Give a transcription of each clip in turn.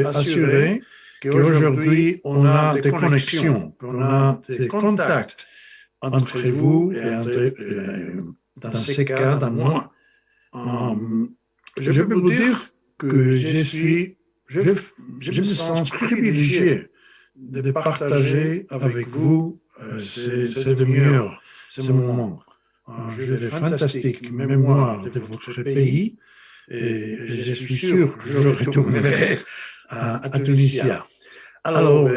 assurer qu'aujourd'hui, on a des connexions, qu'on a des contacts entre vous et dans ces cas, dans moi. Je peux vous dire que je me sens privilégié de partager avec vous ces demi-heures, ces moments. J'ai de fantastiques mémoires de votre pays et je suis sûr que je retournerai à Tunisia. Alors,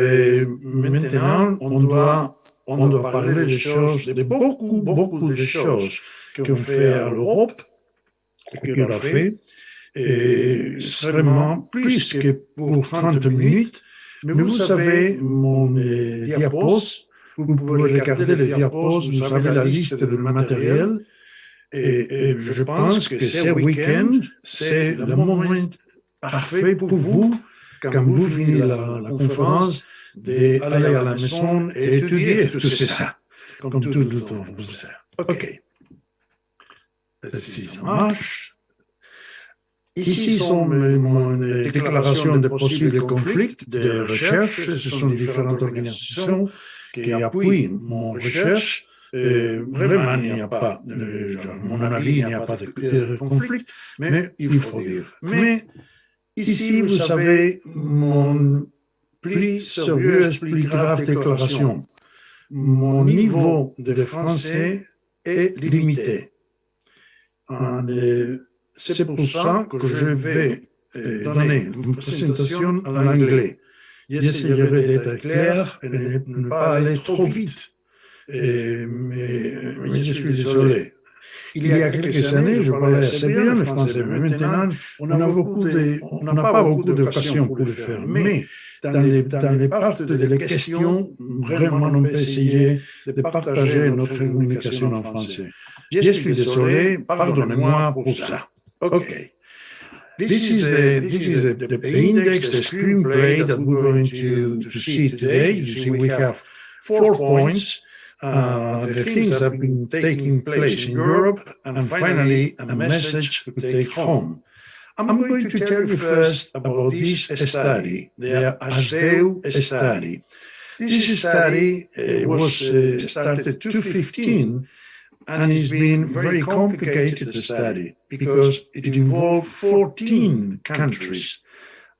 maintenant, on doit parler des choses, de beaucoup de choses qu'on fait à l'Europe, qu'on a fait, et vraiment plus que pour 30 minutes. Mais vous savez, mon diapos, vous pouvez regarder les diapos, vous avez la liste du matériel, et je pense que ce week-end, c'est le moment parfait pour vous, quand vous finissez la conférence, d'aller à la maison et étudier tout ça, comme tout le temps vous savez. OK. Si ça marche. Ici sont mes déclarations de possibles conflits de recherche. Ce sont différentes organisations qui appuient mon recherche. Vraiment, il n'y a pas, à mon avis, il n'y a pas de conflit, mais il faut dire. Mais ici, vous savez, mon plus sérieuse, plus grave déclaration. Mon niveau de français est limité. C'est pour ça que je vais donner une présentation en anglais. J'essaierai d'être clair et de ne pas aller trop vite. Mais je suis désolé. Il y a quelques années, je parlais assez bien le français, mais maintenant, on n'a pas beaucoup d'occasions pour le faire. Mais dans les parties des questions, vraiment, on peut essayer de partager notre communication en français. Je suis désolé, pardonnez-moi pour ça. Okay. This is the index, the screenplay that we're going to see today. You see, we have 4 points, the things that have been taking place in Europe, and finally, a message to take home. I'm going to tell you first about this study, the STPEA study. This study was started 2015, and it's been very complicated to study because it involved 14 countries.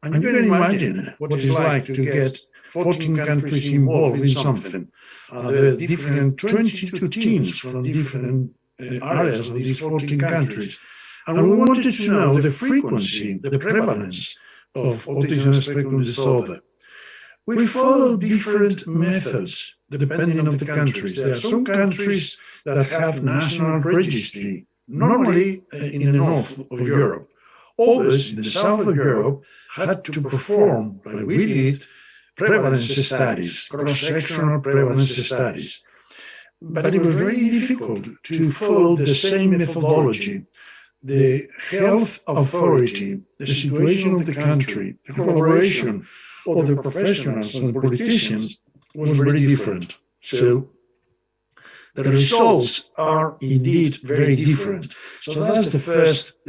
And you can imagine what it's like to get 14 countries involved in something. There are different 22 teams from different areas of these 14 countries. And we wanted to know the frequency, the prevalence of autism spectrum disorder. We follow different methods depending on the countries. There are some countries that have national registry, normally in the north of Europe. Others in the south of Europe had to perform, like we did, prevalence studies, cross-sectional prevalence studies. But it was very difficult to follow the same methodology. The health authority, the situation of the country, the collaboration of the professionals and politicians was very different. So the results are indeed very different. So that's the first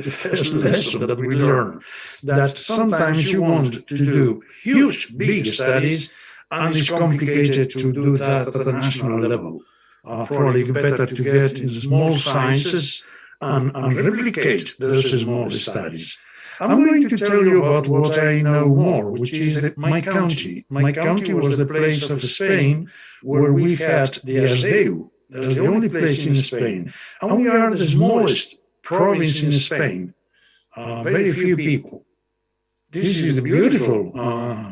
lesson that we learn, that sometimes you want to do huge, big studies, and it's complicated to do that at a national level. Probably better to get in small sciences and replicate those small studies. I'm going to tell you about what I know more, which is my county. My county was the place of Spain where we had the STPEA. That's the only place in Spain. And we are the smallest province in Spain. Very few people. This is a beautiful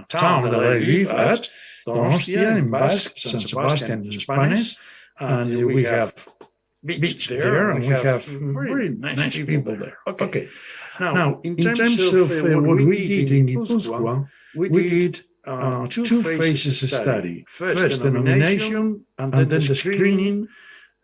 town that I live at, Donostia in Basque, San Sebastian in Spanish, and we have beach there, and we have very nice people there. Okay. Now, in terms of what we did in Guipuzcoa, we did two phases study. First, the nomination, and then the screening,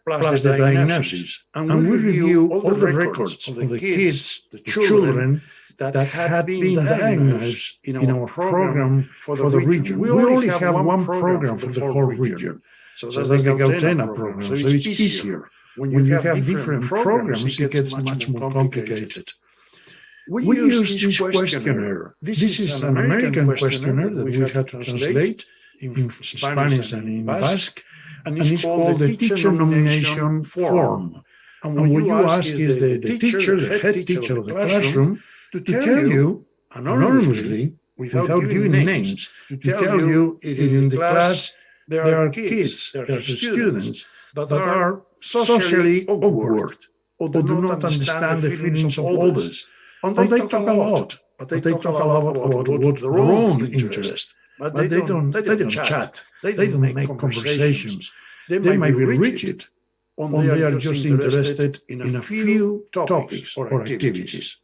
plus the diagnosis. And we review all the records of the kids, the children, that had been diagnosed in our program for the region. We only have one program for the whole region. So that's the Gautena program, so it's easier. When you have different programs, it gets much more complicated. we use this questionnaire. This is an American questionnaire that we had to translate in Spanish and in Basque, and it's called the teacher nomination form. And what you ask is the teacher, the head teacher of the classroom, to tell you anonymously, without giving names, to tell you if in the class there are kids, there are students that are socially awkward or do not understand the feelings of others. And they talk a lot, but they talk a lot about their own interest. But they don't chat. They don't make conversations. They might be rigid, or they are just interested in a few topics or activities.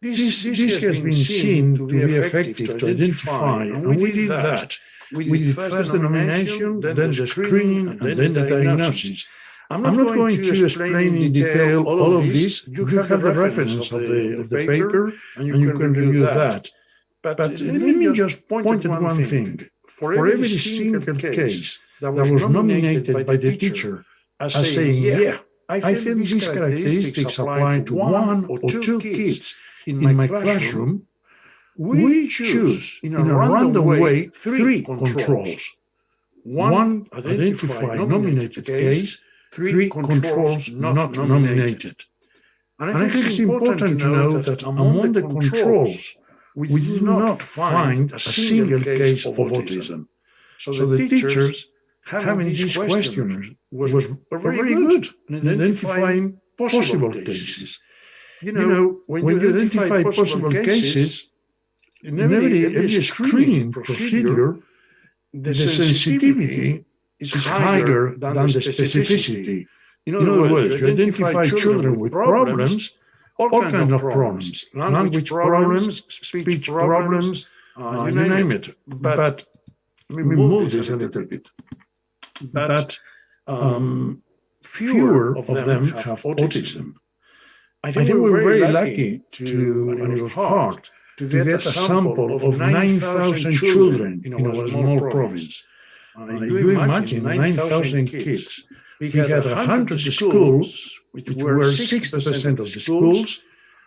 This has been seen to be effective to identify, and we did that. We did first the nomination, then the screening, and then the diagnosis. I'm not going to explain in detail all of this. You have the reference of the paper, and you can review that. But let me just point at one thing. For every single case that was nominated by the teacher as saying, yeah, I think these characteristics apply to one or two kids in my classroom, we choose in a random way three controls. One identified nominated case, three controls not nominated. And I think it's important to know that among the controls, we did not find a single case of autism. So the teachers having these questionnaires was very good in identifying possible cases. You know, when you identify possible cases, in every screening procedure, the sensitivity is higher than the specificity. In other words, you identify children with problems, all kinds of problems, language problems, speech problems, you name it. But we move this a little bit. But fewer of them have autism. I think we're very lucky and it was hard to get a sample of 9,000 children in our small province. You imagine 9,000 kids. We had 100 schools, which were 6% of the schools,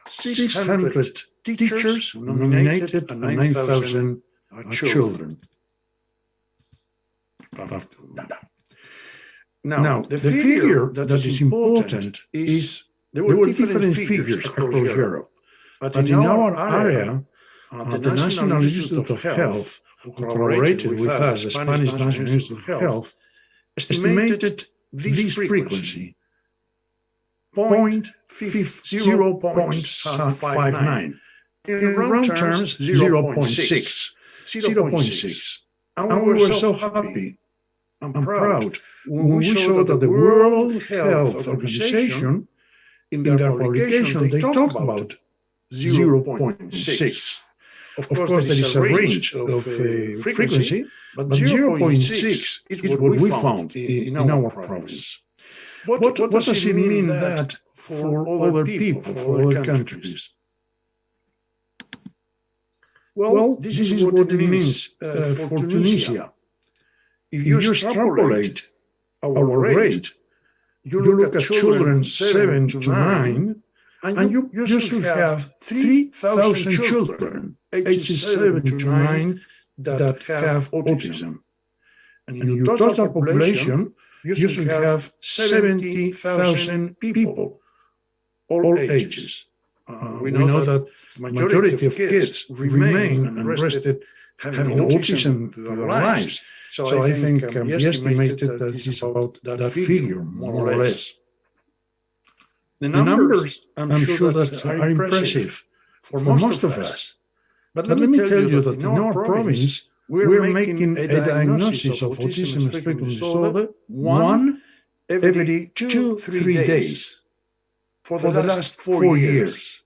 600 teachers nominated, and 9,000 children. Now, the figure that is important is there were different figures across Europe. But in our area, the National Institute of Health, who collaborated with us, the Spanish National Institute of Health, estimated this frequency 0.59. In round terms, 0.6. 0.6. And we were so happy and proud when we saw that the World Health Organization, in their publication, they talk about 0.6. Of course, there is a range of frequency, but 0.6 is what we found in our province. What does it mean that for other people, for other countries? Well, this is what it means for Tunisia. If you extrapolate our rate, you look at children 7 to 9, and you should have 3,000 children, ages 7 to 9, that have autism. And in your total population, you should have 70,000 people, all ages. We know that the majority of kids remain unrested, having autism through their lives. So I think we estimated that it's about that figure, more or less. The numbers, I'm sure that are impressive for most of us. But let me tell you that in our province, we're making a diagnosis of autism spectrum disorder one every 2-3 days for the last 4 years.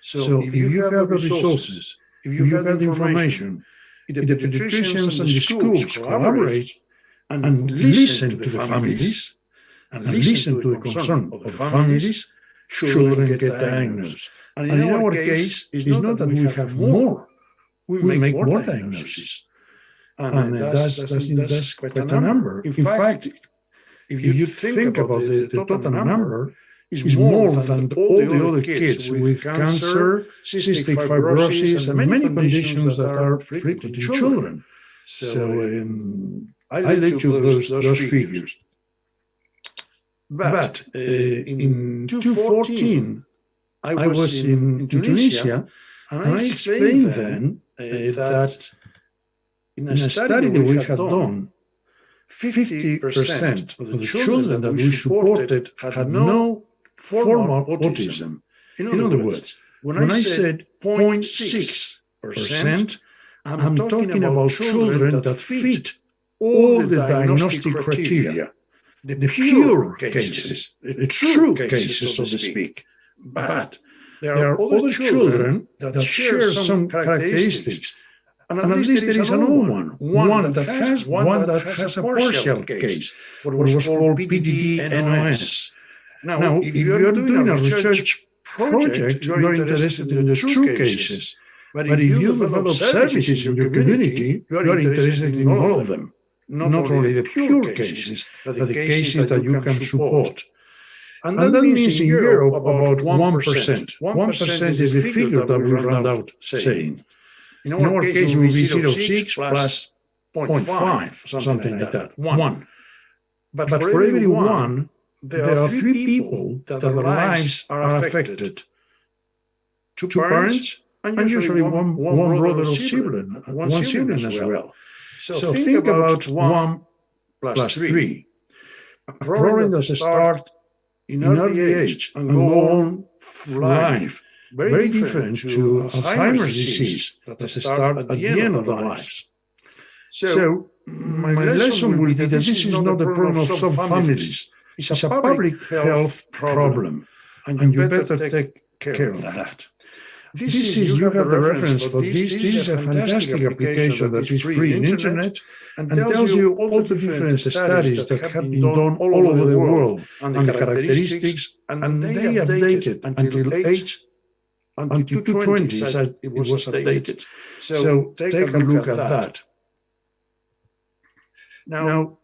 So if you have the resources, if you have the information, if the pediatricians and the schools collaborate and listen to the families and listen to the concern of the families, children get diagnosed. And in our case, it's not that we have more, we make more diagnoses. And that's quite a number. In fact, if you think about the total number, is more than all the other kids with cancer, cystic fibrosis, and many conditions that are frequent in children. So I let you those figures. But in 2014, I was in Tunisia, and I explained then that in a study that we had done, 50% of the children that we supported had no formal autism. In other words, when I said 0.6%, I'm talking about children that fit all the diagnostic criteria, the pure cases, the true cases, so to speak. But there are other children that share some characteristics. And at least there is another one that has a partial case, what was called PDD-NOS. Now, if you're doing a research project, you're interested in the true cases. But if you develop services in your community, you're interested in all of them. Not only the pure cases, but the cases that you can support. And that means in Europe about 1%. 1% is the figure that we round out saying. In our case, it will be 0.6 plus 0.5, something like that, 1. But for every 1, there are 3 people that their lives are affected. 2 parents, and usually one brother or sibling, one sibling as well. So think about 1 plus 3. A problem that starts in early age and go on through life. Very different to Alzheimer's disease that start at the end of their lives. So my lesson will be that this is not the problem of some families. It's a public health problem, and you better take care of that. This is, you have the reference for this. This is a fantastic application that is free on internet and tells you all the different studies that have been done all over the world and the characteristics, and they updated until 220, it was updated. So take a look at that. Now,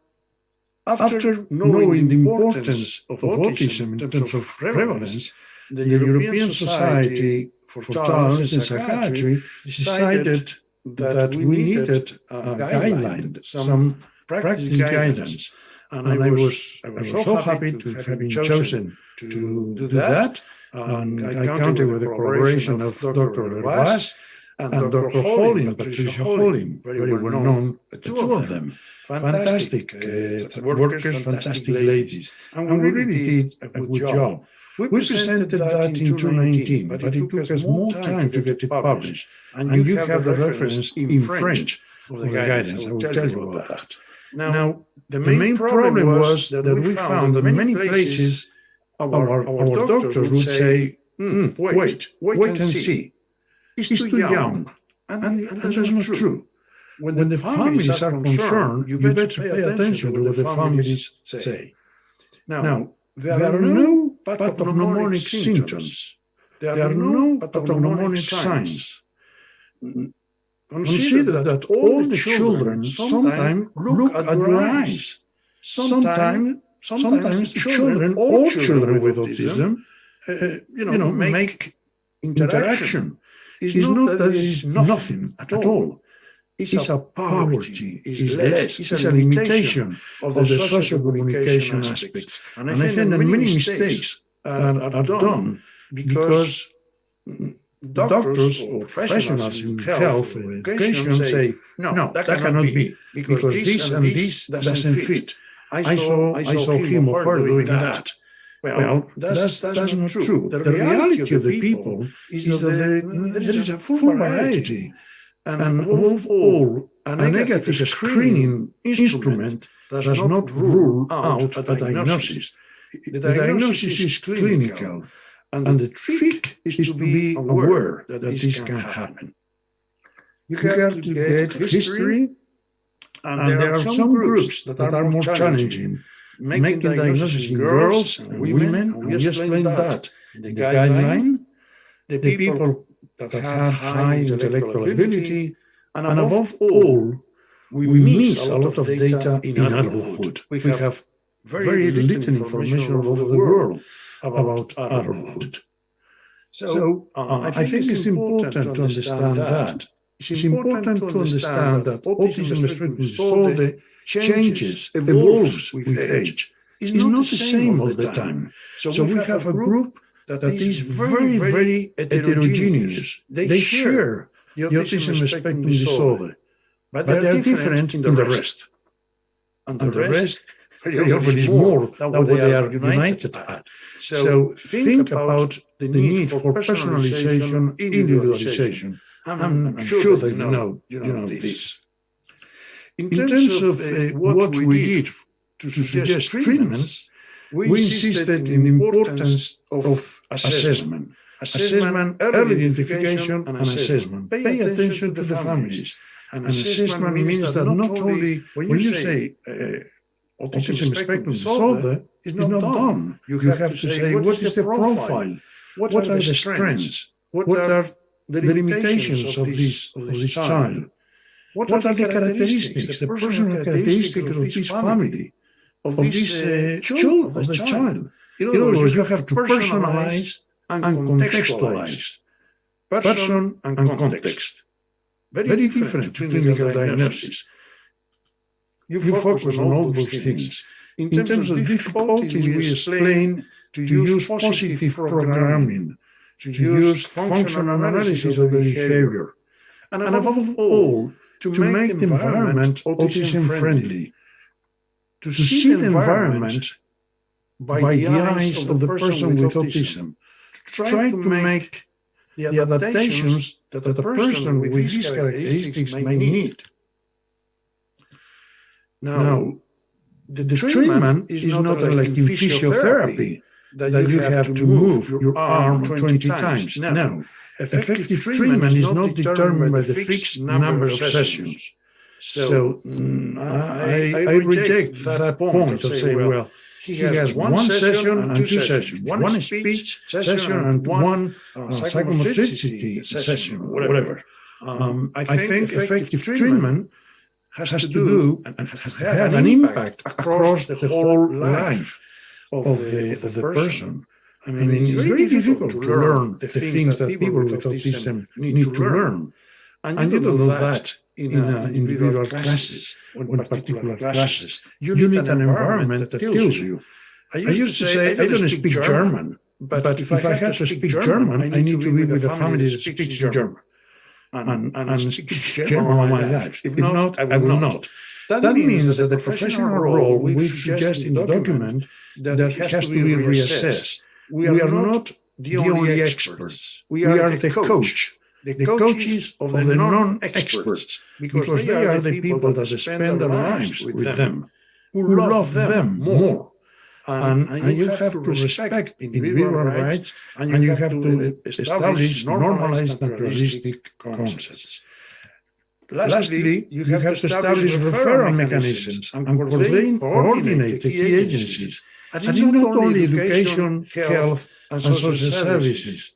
after knowing the importance of autism in terms of prevalence, the European Society for Child and Psychiatry decided that we needed a guideline, some practice guidance. And I was so happy to have been chosen to do that. And I counted with the collaboration of Dr. Herbaz and Dr. Holling, Patricia Holling, very well known, the 2 of them. Fantastic workers, fantastic ladies. And we really did a good job. We presented that in 2019, but it took us more time to get it published. And you have the reference in French of the guidance. I will tell you about that. Now, the main problem was that we found that many places our doctors would say, wait and see. It's too young. And that's not true. When the families are concerned, you better pay attention to what the families say. Now, there are no pathognomonic symptoms. There are no pathognomonic signs. Consider that all the children sometimes look at your eyes. Sometimes children, all children with autism, make interaction. It's not that it is nothing at all. It's a poverty, it's less, it's a limitation of the social communication aspects. And I think that many mistakes are done because doctors or professionals in health or education say, no, that cannot be, because this and this doesn't fit. I saw him or her doing that. Well, that's not true. The reality of the people is that there is a full variety. And above all, a negative screening instrument does not rule out a diagnosis. The diagnosis is clinical, and the trick is to be aware that this can happen. You have to get history, and there are some groups that are more challenging. Making diagnosis in girls and women, and we explain that in the guideline. The people that have high intellectual ability, and above all, we miss a lot of data in adulthood. We have very little information all over the world about adulthood. So I think it's important to understand that. It's important to understand that autism spectrum disorder changes, evolves with age. It's not the same all the time. So we have a group that is very, very heterogeneous. They share the autism spectrum disorder, but they are different in the rest. And the rest very often is more than what they are united at. So think about the need for personalization, individualization. I'm sure that you know this. In terms of what we did to suggest treatments, we insisted in the importance of assessment. Assessment, early identification, and assessment. Pay attention to the families. And assessment means that not only when you say autism spectrum disorder, it's not done. You have to say, what is the profile? What are the strengths? What are the limitations of this child? What are the characteristics, the personal characteristics of this family, of this child? In other words, you have to personalize and contextualize. Person and context. Very different to clinical diagnosis. You focus on all those things. In terms of difficulties, we explain to use positive programming, to use functional analysis of the behavior, and above all, to make the environment autism-friendly, to see the environment by the eyes of the person with autism, to try to make the adaptations that the person with these characteristics may need. Now, the treatment is not like in physiotherapy, that you have to move your arm 20 times. No. Effective treatment is not determined by the fixed number of sessions. So I reject that point of saying, well, he has one session and two sessions, one speech session and one psychomotricity session, whatever. I think effective treatment has to do and has to have an impact across the whole life of the person. I mean, it's very difficult to learn the things that people with autism need to learn. And you don't know that in individual classes or in particular classes. You need an environment that tells you. I used to say, I don't speak German, but if I have to speak German, I need to be with a family that speaks German. And speak German all my life. If not, I will not. That means that the professional role we suggest in the document that has to be reassessed. We are not the only experts. We are the coach, the coaches of the non-experts, because they are the people that spend their lives with them, who love them more. And you have to respect individual rights, and you have to establish normalized naturalistic concepts. Lastly, you have to establish referral mechanisms and coordinate the key agencies. And it's not only education, health, and social services.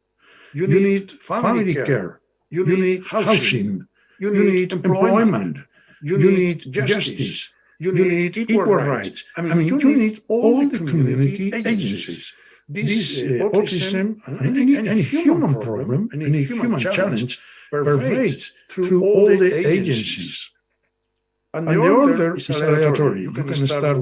You need family care. You need housing. You need employment. You need justice. You need equal rights. I mean, you need all the community agencies. This autism, any human problem, any human challenge, pervades through all the agencies. And the order is aleatory. You can start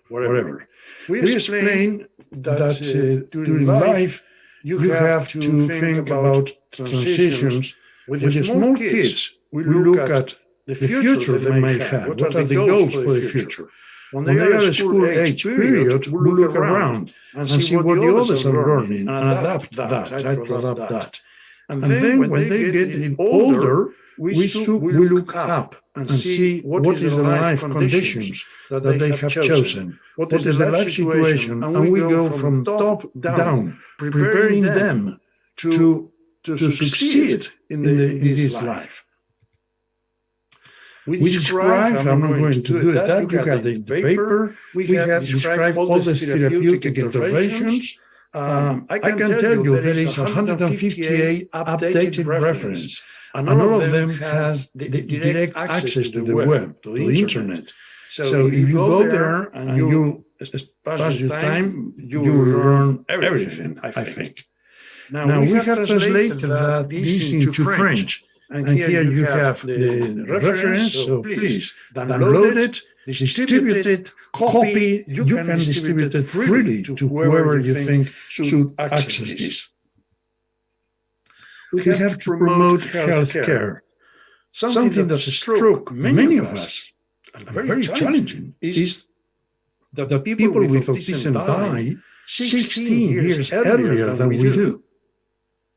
wherever. We explain that during life, you have to think about transitions. With the small kids, we look at the future they may have. What are the goals for the future? When they are at school age period, we look around and see what the others are learning and adapt that, try to adapt that. And then when they get older, we look up and see what is the life conditions that they have chosen, what is the life situation, and we go from top down, preparing them to succeed in this life. We describe, I'm not going to do that, you have the paper, we have described all the therapeutic interventions. I can tell you there is 158 updated reference, and all of them has the direct access to the web, to the internet. So if you go there and you pass your time, you will learn everything, I think. Now, we have translated this into French, and here you have the reference, so please download it, distribute it, copy. You can distribute it freely to whoever you think should access this. We have to promote healthcare. Something that struck many of us, and very challenging, is that the people with autism die 16 years earlier than we do.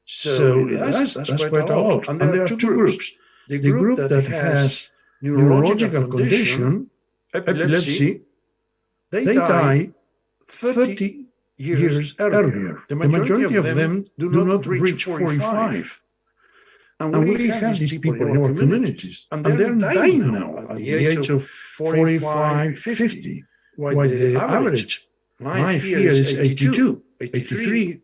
So that's quite a lot. And there are two groups. The group that has neurological condition, epilepsy, they die 30 years earlier. The majority of them do not reach 45. And we have these people in our communities, and they're dying now at the age of 45, 50, while the average life here is 82, 83,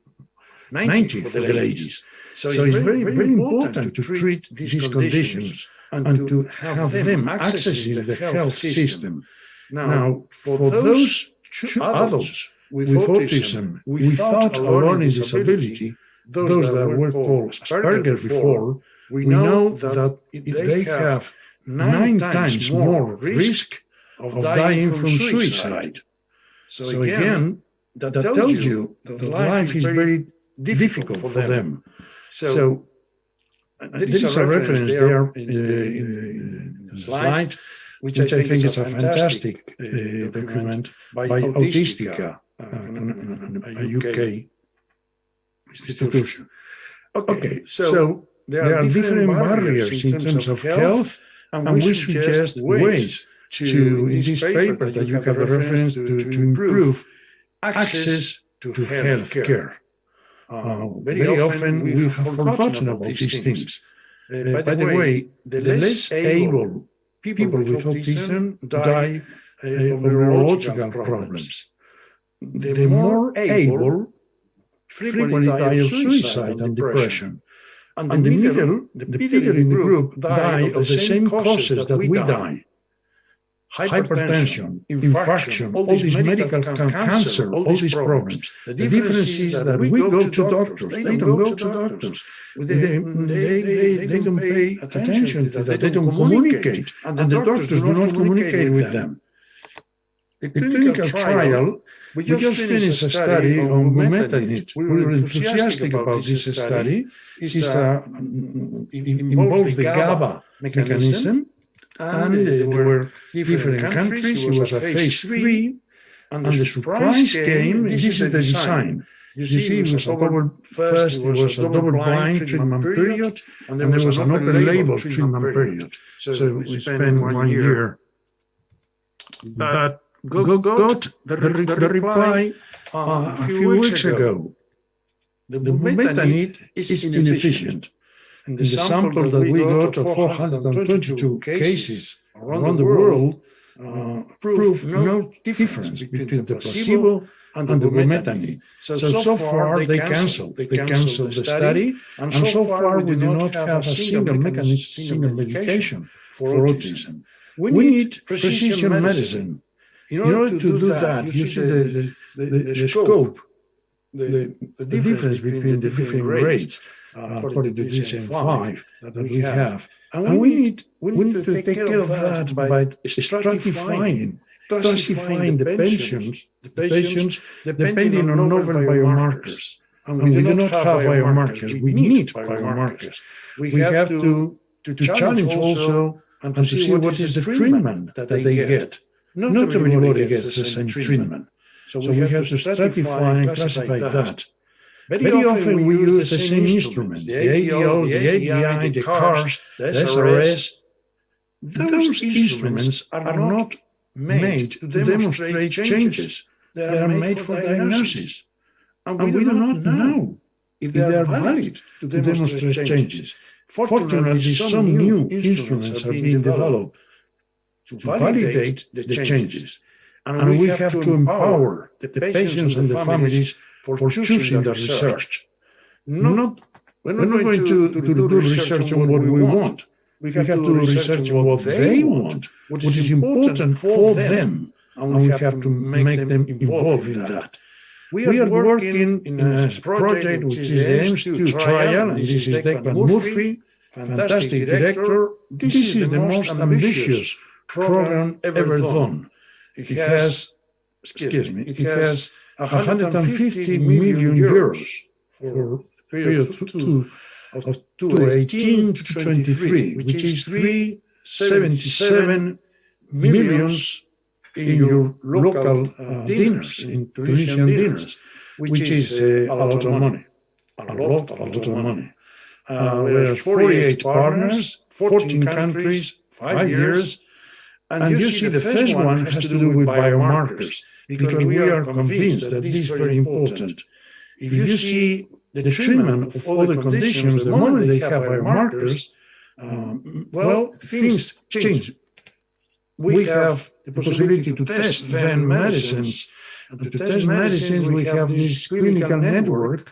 90 for the ladies. So it's very, very important to treat these conditions and to have them accessing the health system. Now, for those adults with autism without a learning disability, those that were called Asperger before, we know that they have 9 times more risk of dying from suicide. So again, that tells you that life is very difficult for them. So there is a reference there in the slide, which I think is a fantastic document by Autistica, a UK institution. Okay, so there are different barriers in terms of health, and we suggest ways to, in this paper that you have a reference to improve access to health care. Very often we have forgotten about these things. By the way, the less able people with autism die of neurological problems. The more able frequently die of suicide and depression. And the people in the group die of the same causes that we die. Hypertension, infarction, all these medical cancer, all these problems. The difference is that we go to doctors. They don't go to doctors. They don't pay attention to that. They don't communicate. And the doctors do not communicate with them. The clinical trial, we just finished a study on bumetanide. We were enthusiastic about this study. It involves the GABA mechanism. And there were different countries. It was a phase 3, and the surprise came. This is the design. You see, it was a double-blind treatment period, and there was an open-label treatment period. So we spent 1 year. But got the reply a few weeks ago. The bumetanide is inefficient. And the sample that we got of 422 cases around the world proved no difference between the placebo and the bumetanide. So far they canceled the study, and so far we do not have a single medication for autism. We need precision medicine. In order to do that, you see the scope, the difference between the different grades. According to DSM-5 that we have. And we need to take care of that by classifying the patients depending on novel biomarkers. And we do not have biomarkers. We need biomarkers. We have to challenge also and to see what is the treatment that they get. Not everybody gets the same treatment. So we have to stratify and classify that. Very often we use the same instruments, the ADO, the ADI, the CARS, the SRS. Those instruments are not made to demonstrate changes. They are made for diagnosis. And we do not know if they are valid to demonstrate changes. Fortunately, some new instruments are being developed to validate the changes. And we have to empower the patients and the families for choosing the research. We're not going to do research on what we want. We have to do research on what they want, what is important for them. and we have to make them involved in that. We are working in a project which is the M2 trial, and this is Declan Murphy, fantastic director. This is the most ambitious program ever done. It has, it has 150 million euros for the period of 2018 to 23, which is 377 millions in your local dinners, in Tunisian dinners, which is a lot of money, a lot of money. We're 48 partners, 14 countries, 5 years, and you see the first one has to do with biomarkers, because we are convinced that this is very important. If you see the treatment of other conditions, the moment they have biomarkers, well, things change. We have the possibility to test then medicines. And to test medicines, we have this clinical network,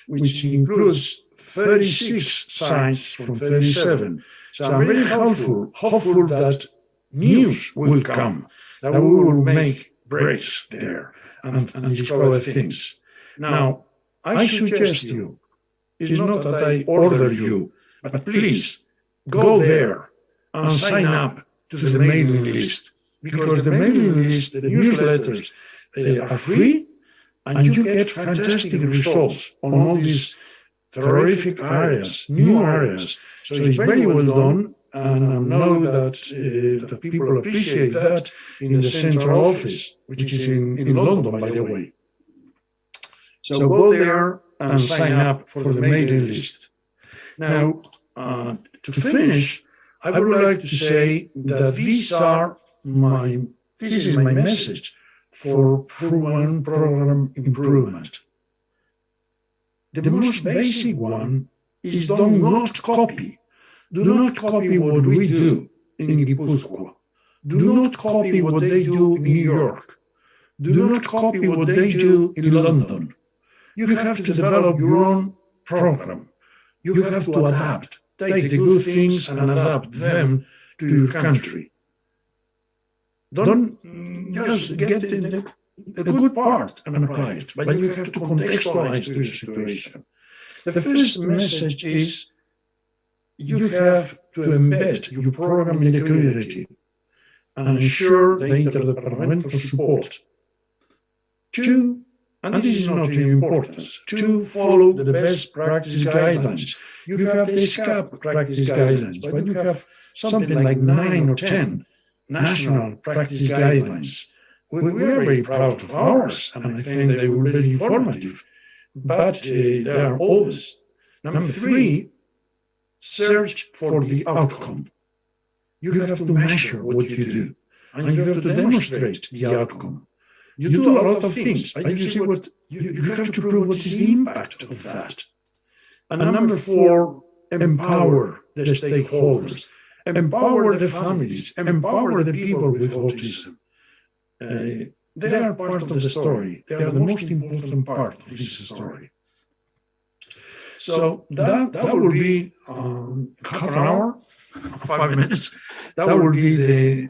which includes 36 sites from 37. So I'm very hopeful that news will come, that we will make breaks there and discover things. Now, I suggest you, it's not that I order you, but please go there and sign up to the mailing list, because the mailing list, the newsletters, are free, and you get fantastic results on all these terrific areas, new areas. So it's very well done, and I know that people appreciate that in the central office, which is in London, by the way. So go there and sign up for the mailing list. Now, to finish, I would like to say that this is my message for program improvement. The most basic one is do not copy. Do not copy what we do in Guipúzcoa. Do not copy what they do in New York. Do not copy what they do in London. You have to develop your own program. You have to adapt. Take the good things and adapt them to your country. Don't just get the good part and apply it, but you have to contextualize the situation. The first message is you have to embed your program in the community and ensure the interdepartmental support. Two, and this is not in importance, to follow the best practice guidelines. You have the SCAP practice guidelines, but you have something like 9 or 10 national practice guidelines. We are very proud of ours, and I think they were very informative, but they are always. Number 3, search for the outcome. You have to measure what you do, and you have to demonstrate the outcome. You do a lot of things, but you see what you have to prove what is the impact of that. And number 4, empower the stakeholders, empower the families, empower the people with autism. They are part of the story. They are the most important part of this story. So that will be half an hour, 5 minutes. That will be the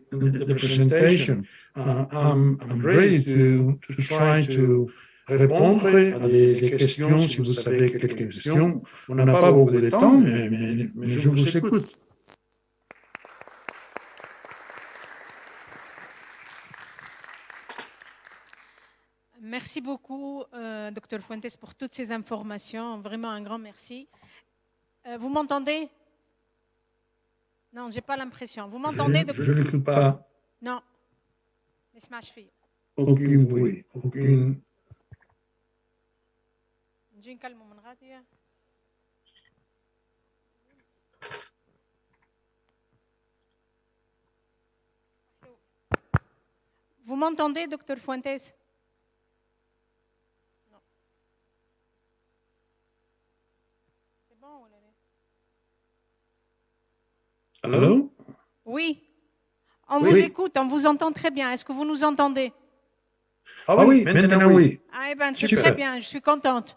presentation. I'm ready to try to répondre à des questions, si vous avez quelques questions. On n'a pas beaucoup de temps, mais je vous écoute. Merci beaucoup, Dr Fuentes, pour toutes ces informations. Vraiment un grand merci. Vous m'entendez? Non, je n'ai pas l'impression. Vous m'entendez? Je ne l'écoute pas. Non. نسمعش فيه. Aucun bruit, aucune. نجي نكلمه من غادية. Vous m'entendez, Dr Fuentes? Non. C'est bon ou là? Allô? Oui. On vous écoute, on vous entend très bien. Est-ce que vous nous entendez? Ah oui, maintenant oui. Ah, eh ben, c'est très bien, je suis contente.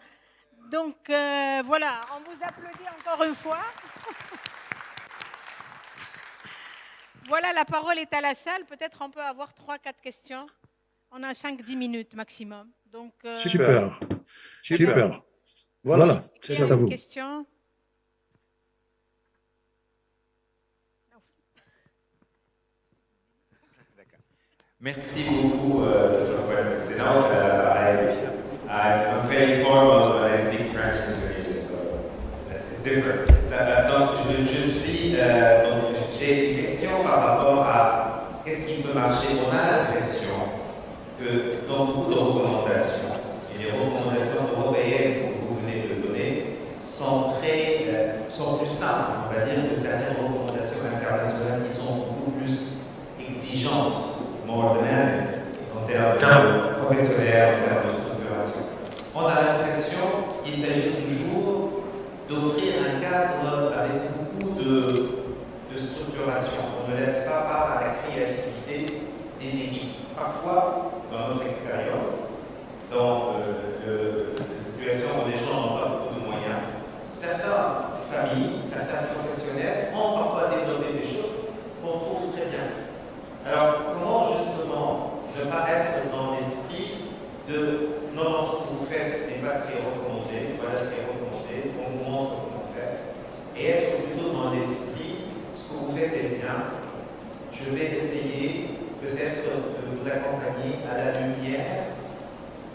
Donc, voilà, on vous applaudit encore une fois. Voilà, la parole est à la salle. Peut-être on peut avoir 3-4 questions. On a 5-10 minutes maximum. Donc, Super. Super. Voilà, c'est à vous. Question. Merci beaucoup, Joaquin. C'est not I'm very formal when I speak French and Indonesian, so it's different. Donc, j'ai une question par rapport à qu'est-ce qui peut marcher. On a l'impression que dans beaucoup de recommandations, et les recommandations européennes que vous venez de donner sont plus simples, on va dire, que certaines recommandations internationales qui sont beaucoup plus exigeantes, more demanding, en termes professionnels, en termes de structuration. On a l'impression qu'il s'agit toujours d'offrir un cadre avec beaucoup de structuration. On ne laisse pas part à la créativité des équipes. Parfois, dans notre expérience, dans les situations où les gens n'ont pas beaucoup de moyens, certaines familles, certains professionnels ont parfois développé des choses qu'on trouve très bien. Alors, comment justement ne pas être dans l'esprit de non, ce que vous faites n'est pas ce qui est recommandé, voilà ce qui est recommandé, on vous montre comment faire, et être plutôt dans l'esprit, ce que vous faites est bien, je vais essayer peut-être de vous accompagner à la lumière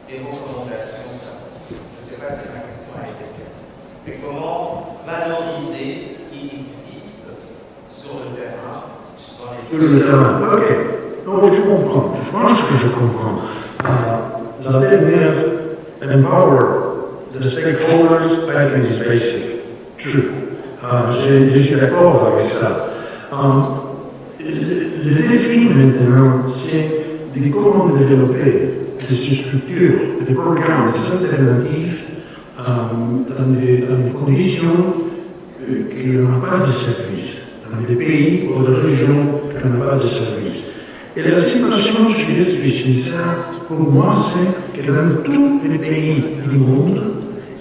des recommandations. Je ne sais pas si ma question a été claire. C'est comment valoriser ce qui existe sur le terrain. Sur le terrain, ok. Donc je comprends, je pense que je comprends. La dernière, empower the stakeholders, I think is basic. True. Je suis d'accord avec ça. Le défi maintenant, c'est de comment développer des structures, des programmes, des alternatives dans des conditions qui n'ont pas de services, dans des pays ou des régions qui n'ont pas de services. Et la situation, je suis sincère, pour moi, c'est que dans tous les pays du monde,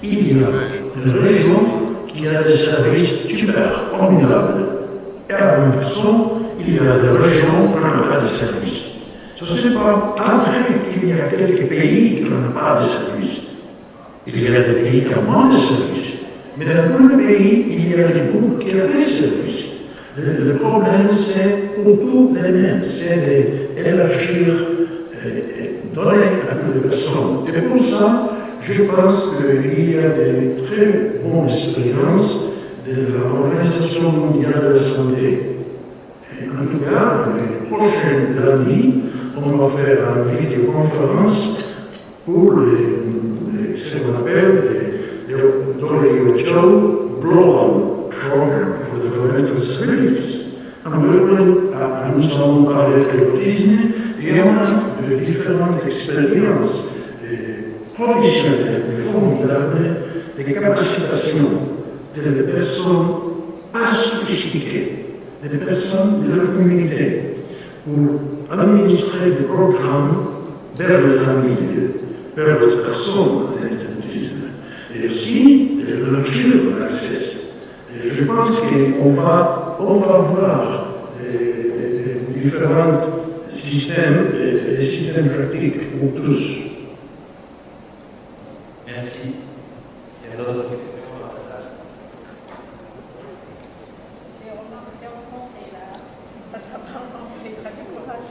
il y a des régions qui ont des services super formidables. Et à la même façon, il y a des régions qui n'ont pas de services. Ce n'est pas après qu'il y a quelques pays qui n'ont pas de services. Il y a des pays qui ont moins de services. Mais dans tous les pays, il y a des groupes qui ont des services. Le problème, c'est pour tous les mêmes, c'est d'élargir, donner à toutes les personnes. Et pour ça, je pense qu'il y a des très bonnes expériences de l'Organisation mondiale de la santé. Et en tout cas, les prochaines années, on va faire une vidéoconférence pour ce qu'on appelle dans les WHO Global Program for Developmental Disabilities. Nous avons parlé de l'autisme et on a de différentes expériences professionnelles et formidables de capacitation de personnes pas sophistiquées, des personnes de leur communauté, pour administrer des programmes vers les familles, vers les personnes atteintes d'autisme, et aussi d'élargir l'accès. Je pense qu'on va voir différents systèmes et des systèmes pratiques pour tous. Merci. Il y a d'autres questions dans la salle. C'est en français là. Ça parle en anglais, ça décourage.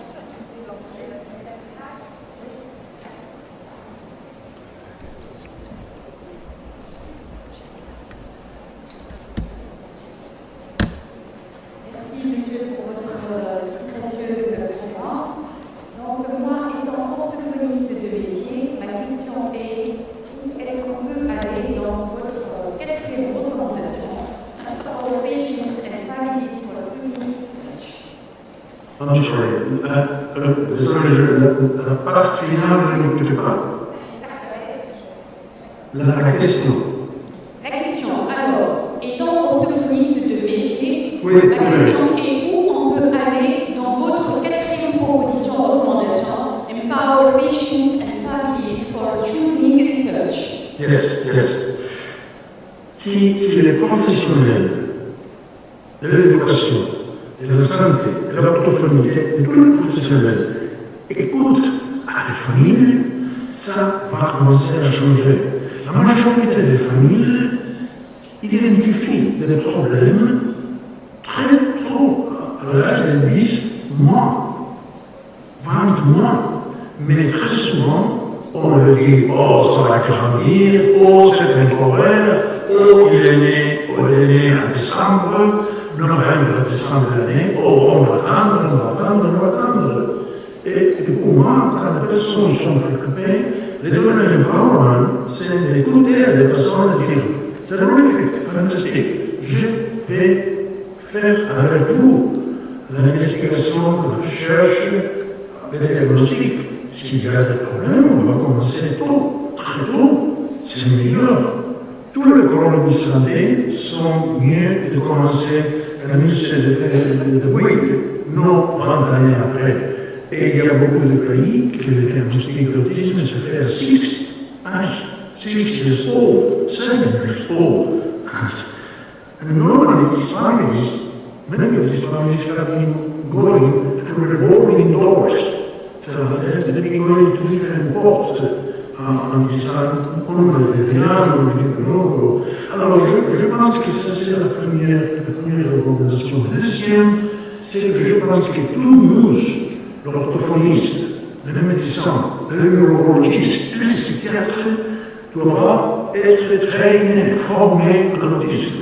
Merci monsieur pour votre précieuse conférence. Donc moi, étant orthophoniste de métier, ma question est est-ce qu'on peut aller dans votre quatrième recommandation for patients and families for I'm sorry. Désolé, la part finale, je n'écoute pas. La question. La question, alors, étant orthophoniste de métier, Oui, ma question est où on peut aller dans votre quatrième proposition recommandation Empower patients and families for choosing research. Yes. Si les professionnels de l'éducation, de la santé, de la l'orthophonie, et tous les professionnels écoutent à les familles, ça va commencer à changer. La majorité des familles identifient des problèmes très trop à l'âge de 10 mois, 20 mois, mais très souvent, on leur dit, oh, ça va grandir, oh, c'est temporaire, oh, il est né en décembre, novembre, décembre de l'année, oh, on va attendre. Et pour moi, quand les personnes sont préoccupées, les donner l'empowerment, c'est d'écouter les personnes et dire, terrific, fantastique, je vais faire avec vous l'investigation, la recherche, le diagnostic. S'il y a des problèmes, on va commencer tôt, très tôt, c'est meilleur. Tous les problèmes de santé sont mieux de commencer quand nous sommes non 20 années après. Et il y a beaucoup de pays que le diagnostic d'autisme se fait à 6 years old, 7 years old. And normally these families, many of these families have been going through revolving doors. They've been going to different postes en disant on me bien, on me dit non. Alors je pense que ça c'est la première recommandation. La deuxième, c'est que je pense que tous nous, l'orthophoniste, le médecin, le neurologiste, le psychiatre, doivent être traînés, formés à l'autisme.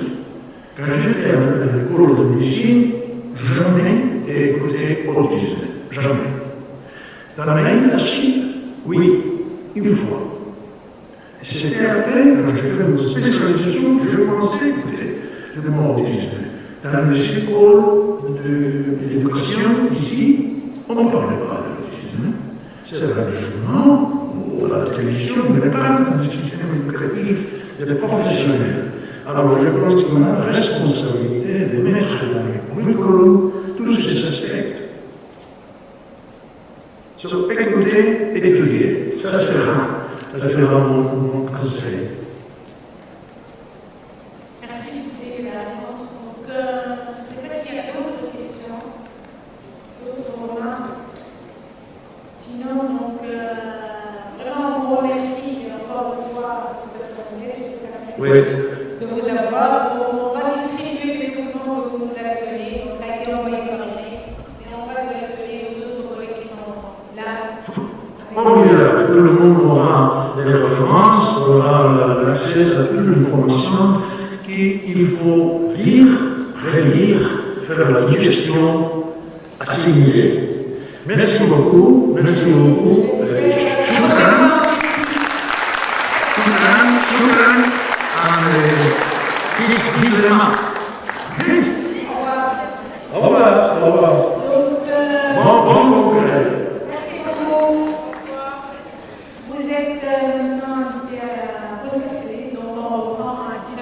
Quand j'étais à l'école de médecine, jamais j'ai écouté autisme. Jamais. Dans la médecine, oui, une fois. Et c'était après, quand j'ai fait mon spécialisation, que je commençais à écouter le mot autisme. Dans les écoles d'éducation, ici, on ne parlait pas de l'autisme. C'est dans le journal ou dans la télévision, mais pas dans le système éducatif des professionnels. Alors je pense qu'on a la responsabilité de mettre dans les curriculum tous ces aspects. So, écouter, étudier, ça sera mon conseil. Merci de la réponse. Donc, je ne sais pas s'il y a d'autres questions, d'autres remarques. Sinon, donc, vraiment, on vous remercie encore une fois de vous avoir. On va distribuer les documents que vous nous avez donnés. Donc, ça a été envoyé par email. Et on va les donner aux autres collègues qui sont là. Tout le monde aura des références, aura l'accès à toute l'information qu'il faut lire, relire, faire la digestion, assimiler. Merci beaucoup. Shukran. Peace, peace, Au revoir.